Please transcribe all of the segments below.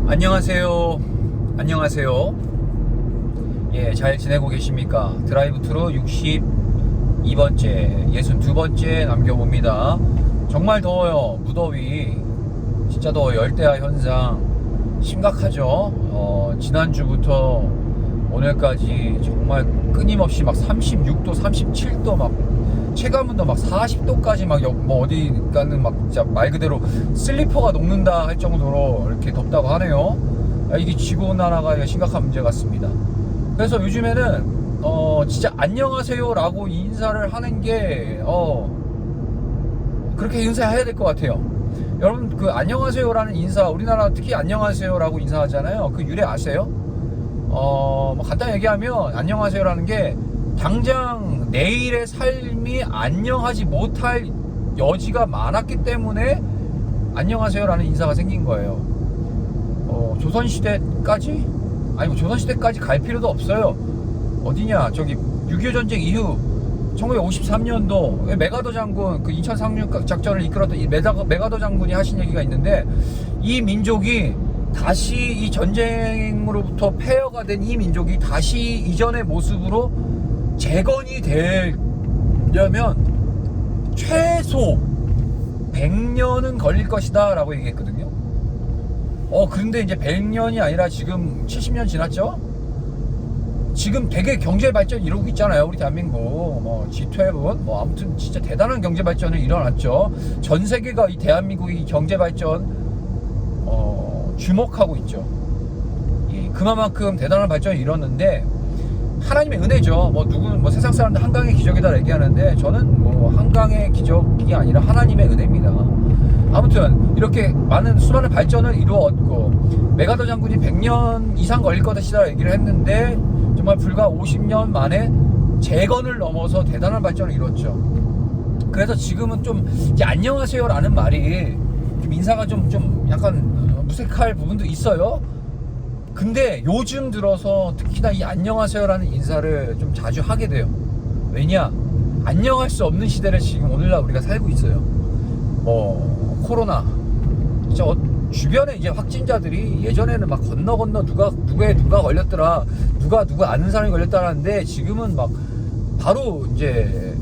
안녕하세요. 안녕하세요. 예, 잘 지내고 계십니까? 드라이브 트루 62번째, 62번째 남겨봅니다. 정말 더워요. 무더위. 진짜 더워요. 열대야 현상 심각하죠. 지난주부터 오늘까지 정말 끊임없이 막 36도, 37도 막 체감온도 막 40도까지 막 뭐 어디 가는 막 진짜 말 그대로 슬리퍼가 녹는다 할 정도로 이렇게 덥다고 하네요. 이게 지구온난화가 심각한 문제 같습니다. 그래서 요즘에는 진짜 안녕하세요 라고 인사를 하는 게 그렇게 인사해야 될 것 같아요. 여러분 그 안녕하세요 라는 인사, 우리나라 특히 안녕하세요 라고 인사하잖아요. 그 유래 아세요? 뭐 간단히 얘기하면 안녕하세요 라는 게 당장 내일의 삶이 안녕하지 못할 여지가 많았기 때문에 안녕하세요 라는 인사가 생긴 거예요. 조선시대까지? 아니 뭐 조선시대까지 갈 필요도 없어요. 어디냐, 저기 6.25 전쟁 이후 1953년도 메가더 장군, 그 인천 상륙 작전을 이끌었던 이 메가더 장군이 하신 얘기가 있는데, 이 민족이 다시 이 전쟁으로부터 폐허가 된 이 민족이 다시 이전의 모습으로 재건이 되려면 최소 100년은 걸릴 것이다 라고 얘기했거든요. 그런데 이제 100년이 아니라 지금 70년 지났죠? 지금 되게 경제 발전 이루고 있잖아요. 우리 대한민국 뭐 G7 뭐 아무튼 진짜 대단한 경제 발전이 일어났죠. 전 세계가 이 대한민국의 경제 발전 주목하고 있죠. 예, 그만큼 대단한 발전이 일어났는데 하나님의 은혜죠. 뭐 누구는 뭐 세상 사람들 한강의 기적이다 얘기하는데, 저는 뭐 한강의 기적이 아니라 하나님의 은혜입니다. 아무튼 이렇게 많은 수많은 발전을 이루었고, 메가더 장군이 100년 이상 걸릴 것이다 얘기를 했는데 정말 불과 50년 만에 재건을 넘어서 대단한 발전을 이뤘죠. 그래서 지금은 좀 이제 안녕하세요 라는 말이 좀 인사가 좀 약간 무색할 부분도 있어요. 근데 요즘 들어서 특히나 이 안녕하세요 라는 인사를 좀 자주 하게 돼요. 왜냐? 안녕할 수 없는 시대를 지금 오늘날 우리가 살고 있어요. 뭐 코로나 진짜 주변에 이제 확진자들이 예전에는 막 건너 누가 걸렸더라, 누가 아는 사람이 걸렸다라는데, 지금은 막 바로 이제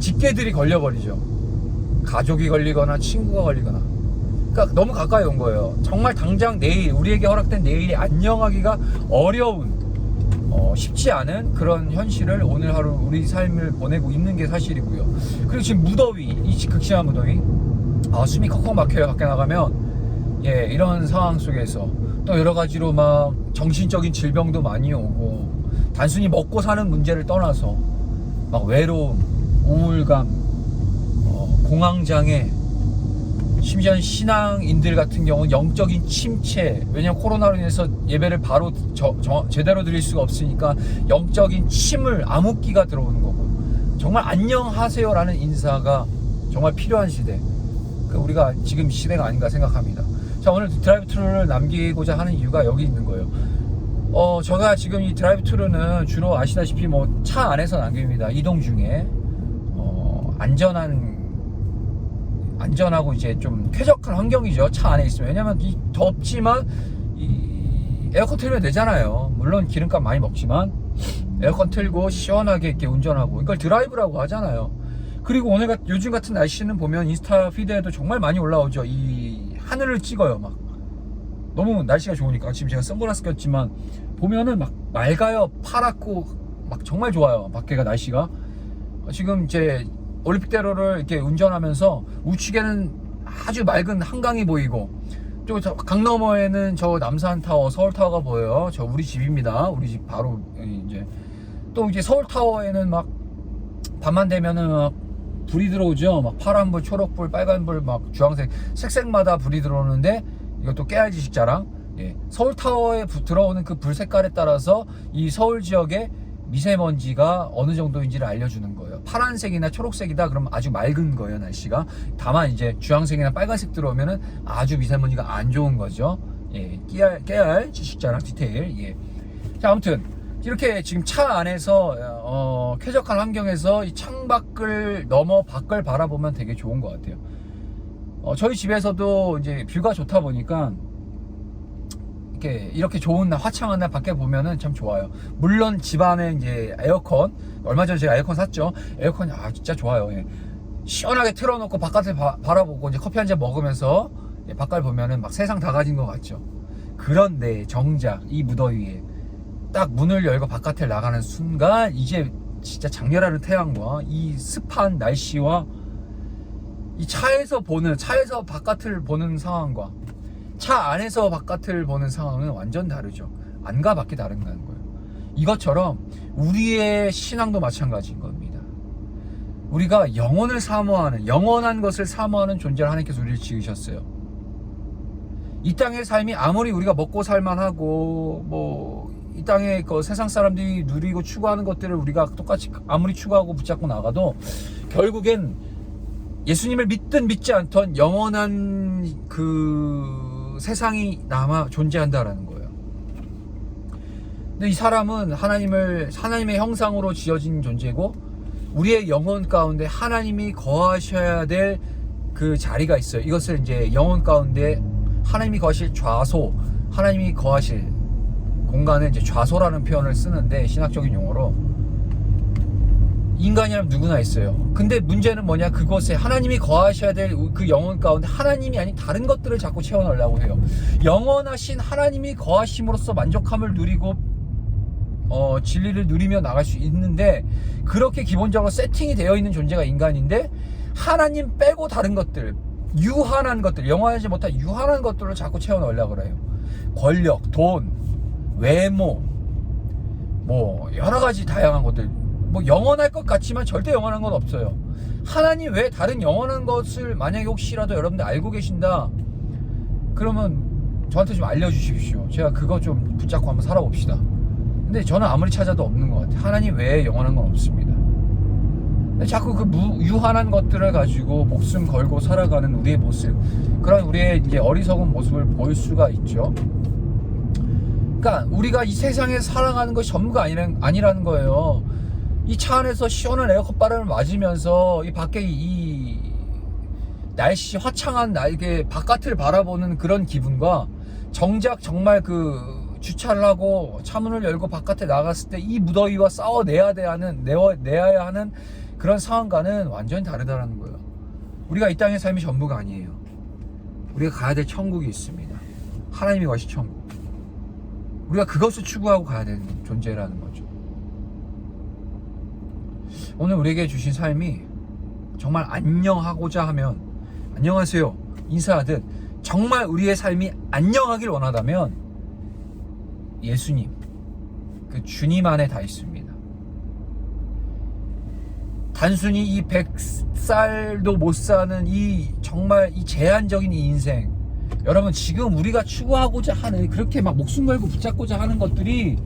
직계들이 걸려버리죠. 가족이 걸리거나 친구가 걸리거나. 그러니까 너무 가까이 온 거예요. 정말 당장 내일, 우리에게 허락된 내일이 안녕하기가 어려운, 쉽지 않은 그런 현실을 오늘 하루 우리 삶을 보내고 있는 게 사실이고요. 그리고 지금 무더위, 이 극심한 무더위, 숨이 컥컥 막혀요. 밖에 나가면. 예, 이런 상황 속에서 또 여러 가지로 막 정신적인 질병도 많이 오고, 단순히 먹고 사는 문제를 떠나서 막 외로움, 우울감, 공황장애, 심지어는 신앙인들 같은 경우는 영적인 침체, 왜냐면 코로나로 인해서 예배를 바로 제대로 드릴 수가 없으니까 영적인 침을, 암흑기가 들어오는 거고, 정말 안녕하세요 라는 인사가 정말 필요한 시대, 우리가 지금 시대가 아닌가 생각합니다. 자, 오늘 드라이브 트루를 남기고자 하는 이유가 여기 있는 거예요. 제가 지금 이 드라이브 트루는 주로 아시다시피 뭐 차 안에서 남깁니다. 이동 중에 안전하고 이제 좀 쾌적한 환경이죠. 차 안에 있으면. 왜냐면 이 덥지만 이 에어컨 틀면 되잖아요. 물론 기름값 많이 먹지만 에어컨 틀고 시원하게 이렇게 운전하고, 이걸 드라이브라고 하잖아요. 그리고 요즘 같은 날씨는 보면 인스타 피드에도 정말 많이 올라오죠. 이 하늘을 찍어요. 막 너무 날씨가 좋으니까. 지금 제가 선글라스 꼈지만 보면은 막 맑아요. 파랗고 막 정말 좋아요. 밖에가 날씨가. 지금 이제 올림픽대로를 이렇게 운전하면서 우측에는 아주 맑은 한강이 보이고, 또 강 너머에는 저 남산타워, 서울타워가 보여요. 저 우리 집입니다. 우리 집 바로 이제. 또 이제 서울타워에는 막 밤만 되면은 막 불이 들어오죠. 막 파란불, 초록불, 빨간불, 막 주황색, 색색마다 불이 들어오는데, 이것도 깨알지 식자랑. 예. 서울타워에 들어오는 그 불 색깔에 따라서 이 서울 지역의 미세먼지가 어느 정도인지를 알려주는 거예요. 파란색이나 초록색이다 그러면 아주 맑은 거예요, 날씨가. 다만 이제 주황색이나 빨간색 들어오면은 아주 미세먼지가 안 좋은 거죠. 예, 깨알 지식자랑 디테일. 예. 자, 아무튼 이렇게 지금 차 안에서 쾌적한 환경에서 이 창밖을 넘어 밖을 바라보면 되게 좋은 것 같아요. 저희 집에서도 이제 뷰가 좋다 보니까 이렇게 좋은 날, 화창한 날 밖에 보면은 참 좋아요. 물론 집안에 이제 에어컨, 얼마 전에 제가 에어컨 샀죠. 에어컨이 진짜 좋아요. 예. 시원하게 틀어놓고 바깥을 바라보고 이제 커피 한 잔 먹으면서 바깥을 보면은 막 세상 다 가진 것 같죠. 그런데 정작 이 무더위에 딱 문을 열고 바깥에 나가는 순간 이제 진짜 장렬하는 태양과 이 습한 날씨와 이 차에서 바깥을 보는 상황과 차 안에서 바깥을 보는 상황은 완전 다르죠. 안과 밖이 다른다는 거예요. 이것처럼 우리의 신앙도 마찬가지인 겁니다. 우리가 영원을 사모하는, 영원한 것을 사모하는 존재를 하나님께서 우리를 지으셨어요. 이 땅의 삶이 아무리 우리가 먹고 살만하고 뭐 이 땅의 그 세상 사람들이 누리고 추구하는 것들을 우리가 똑같이 아무리 추구하고 붙잡고 나가도 결국엔 예수님을 믿든 믿지 않던 영원한 그 세상이 남아 존재한다라는 거예요. 근데 이 사람은 하나님의 형상으로 지어진 존재고 우리의 영혼 가운데 하나님이 거하셔야 될 그 자리가 있어요. 이것을 이제 영혼 가운데 하나님이 거하실 좌소, 하나님이 거하실 공간을 이제 좌소라는 표현을 쓰는데 신학적인 용어로 인간이라면 누구나 있어요. 근데 문제는 뭐냐, 그곳에 하나님이 거하셔야 될 그 영혼 가운데 하나님이 아닌 다른 것들을 자꾸 채워넣으려고 해요. 영원하신 하나님이 거하심으로써 만족함을 누리고 진리를 누리며 나갈 수 있는데, 그렇게 기본적으로 세팅이 되어 있는 존재가 인간인데 하나님 빼고 다른 것들, 유한한 것들, 영원하지 못한 유한한 것들을 자꾸 채워넣으려고 그래요. 권력, 돈, 외모, 뭐 여러가지 다양한 것들, 뭐 영원할 것 같지만 절대 영원한 건 없어요. 하나님 외에 다른 영원한 것을 만약에 혹시라도 여러분들 알고 계신다 그러면 저한테 좀 알려주십시오. 제가 그거 좀 붙잡고 한번 살아봅시다. 근데 저는 아무리 찾아도 없는 것 같아요. 하나님 외에 영원한 건 없습니다. 근데 자꾸 그 유한한 것들을 가지고 목숨 걸고 살아가는 우리의 모습, 그런 우리의 이제 어리석은 모습을 보일 수가 있죠. 그러니까 우리가 이 세상에 살아가는 것이 전부가 아니라는 거예요. 이 차 안에서 시원한 에어컨 바람을 맞으면서 이 밖에 이 날씨 화창한 날개 바깥을 바라보는 그런 기분과 정작 정말 그 주차를 하고 차문을 열고 바깥에 나갔을 때 이 무더위와 싸워내야 하는 그런 상황과는 완전히 다르다는 거예요. 우리가 이 땅의 삶이 전부가 아니에요. 우리가 가야 될 천국이 있습니다. 하나님이 거하신 천국. 우리가 그것을 추구하고 가야 되는 존재라는 거죠. 오늘 우리에게 주신 삶이 정말 안녕하고자 하면, 안녕하세요 인사하듯 정말 우리의 삶이 안녕하길 원하다면 예수님, 그 주님 안에 다 있습니다. 단순히 이 100살도 못 사는 이 정말 이 제한적인 이 인생, 여러분 지금 우리가 추구하고자 하는, 그렇게 막 목숨 걸고 붙잡고자 하는 것들이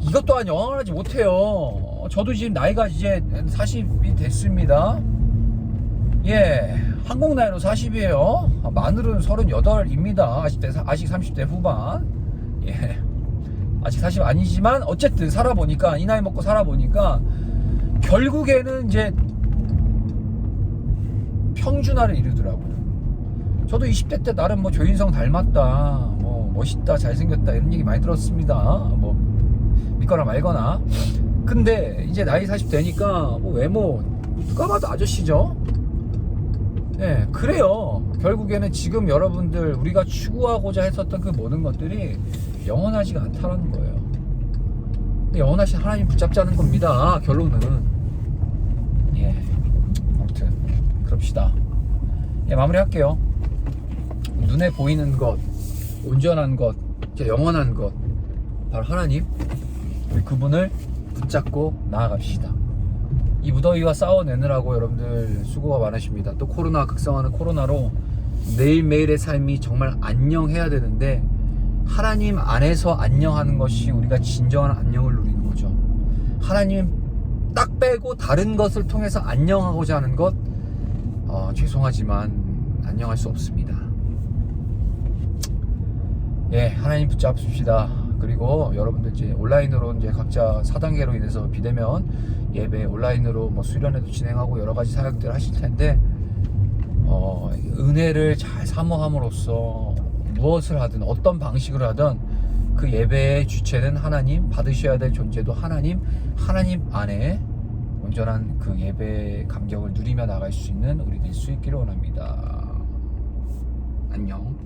이것 또한 영원하지 못해요. 저도 지금 나이가 이제 40이 됐습니다. 예, 한국 나이로 40이에요. 만으로는 38입니다. 아직 30대 후반. 예, 아직 40 아니지만 어쨌든 살아보니까, 이 나이 먹고 살아보니까 결국에는 이제 평준화를 이루더라고요. 저도 20대 때 나름 뭐 조인성 닮았다, 뭐 멋있다, 잘생겼다 이런 얘기 많이 들었습니다. 뭐 믿거나 말거나. 근데 이제 나이 40 되니까 뭐 외모 누가 봐도 아저씨죠. 예, 그래요. 결국에는 지금 여러분들 우리가 추구하고자 했었던 그 모든 것들이 영원하지가 않다는 거예요. 영원하신 하나님 붙잡자는 겁니다. 결론은. 예, 아무튼 그럽시다. 예, 마무리할게요. 눈에 보이는 것, 온전한 것, 영원한 것, 바로 하나님, 우리 그분을 붙잡고 나아갑시다. 이 무더위와 싸워내느라고 여러분들 수고가 많으십니다. 또 코로나, 극성하는 코로나로 매일매일의 삶이 정말 안녕해야 되는데 하나님 안에서 안녕하는 것이 우리가 진정한 안녕을 누리는 거죠. 하나님 딱 빼고 다른 것을 통해서 안녕하고자 하는 것, 죄송하지만 안녕할 수 없습니다. 예, 하나님 붙잡읍시다. 그리고 여러분들 이제 온라인으로 이제 각자 4단계로 인해서 비대면 예배 온라인으로 뭐 수련회도 진행하고 여러 가지 사역들 하실 텐데, 은혜를 잘 사모함으로써 무엇을 하든 어떤 방식으로 하든 그 예배의 주체는 하나님, 받으셔야 될 존재도 하나님, 하나님 안에 온전한 그 예배의 감격을 누리며 나갈 수 있는 우리 될 수 있기를 원합니다. 안녕.